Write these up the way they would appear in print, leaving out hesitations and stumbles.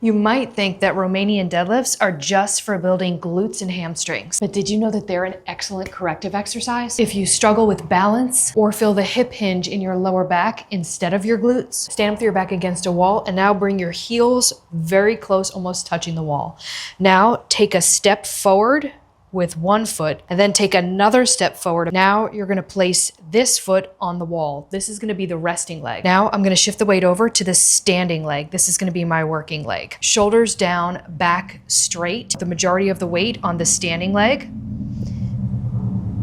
You might think that Romanian deadlifts are just for building glutes and hamstrings, but did you know that they're an excellent corrective exercise? If you struggle with balance or feel the hip hinge in your lower back instead of your glutes, stand with your back against a wall and now bring your heels very close, almost touching the wall. Now take a step forward with one foot and then take another step forward. Now you're gonna place this foot on the wall. This is gonna be the resting leg. Now I'm gonna shift the weight over to the standing leg. This is gonna be my working leg. Shoulders down, back straight. The majority of the weight on the standing leg.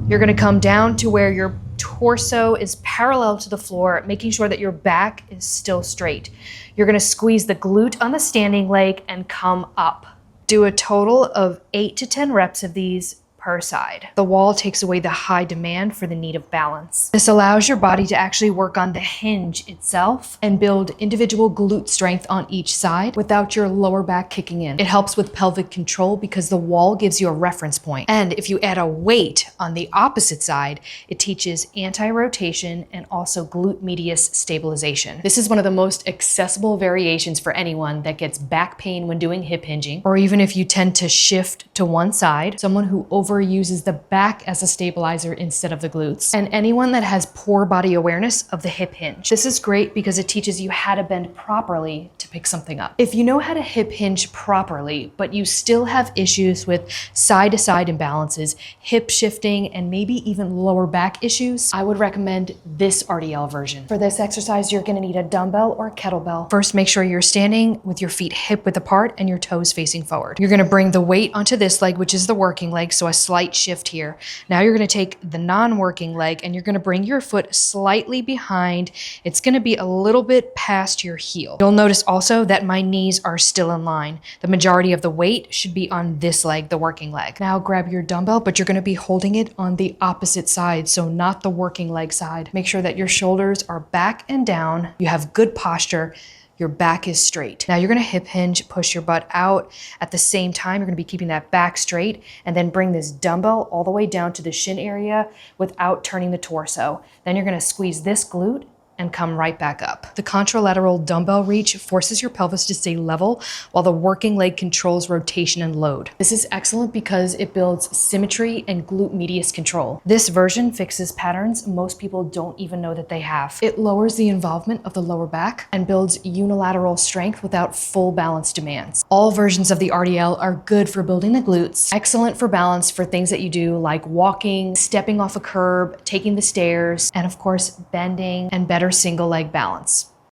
You're gonna come down to where your torso is parallel to the floor, making sure that your back is still straight. You're gonna squeeze the glute on the standing leg and come up. Do a total of 8 to 10 reps of these per side. The wall takes away the high demand for the need of balance. This allows your body to actually work on the hinge itself and build individual glute strength on each side without your lower back kicking in. It helps with pelvic control because the wall gives you a reference point. And if you add a weight on the opposite side, it teaches anti-rotation and also glute medius stabilization. This is one of the most accessible variations for anyone that gets back pain when doing hip hinging, or even if you tend to shift to one side, someone who uses the back as a stabilizer instead of the glutes, and anyone that has poor body awareness of the hip hinge. This is great because it teaches you how to bend properly to pick something up. If you know how to hip hinge properly, but you still have issues with side-to-side imbalances, hip shifting, and maybe even lower back issues, I would recommend this RDL version. For this exercise, you're gonna need a dumbbell or a kettlebell. First, make sure you're standing with your feet hip width apart and your toes facing forward. You're gonna bring the weight onto this leg, which is the working leg, so a slight shift here. Now you're gonna take the non-working leg and you're gonna bring your foot slightly behind. It's gonna be a little bit past your heel. You'll notice also that my knees are still in line. The majority of the weight should be on this leg, the working leg. Now grab your dumbbell, but you're gonna be holding it on the opposite side, so not the working leg side. Make sure that your shoulders are back and down. You have good posture. Your back is straight. Now you're gonna hip hinge, push your butt out. At the same time, you're gonna be keeping that back straight and then bring this dumbbell all the way down to the shin area without turning the torso. Then you're gonna squeeze this glute and come right back up. The contralateral dumbbell reach forces your pelvis to stay level while the working leg controls rotation and load. This is excellent because it builds symmetry and glute medius control. This version fixes patterns most people don't even know that they have. It lowers the involvement of the lower back and builds unilateral strength without full balance demands. All versions of the RDL are good for building the glutes, excellent for balance for things that you do like walking, stepping off a curb, taking the stairs, and of course, bending and better single leg balance.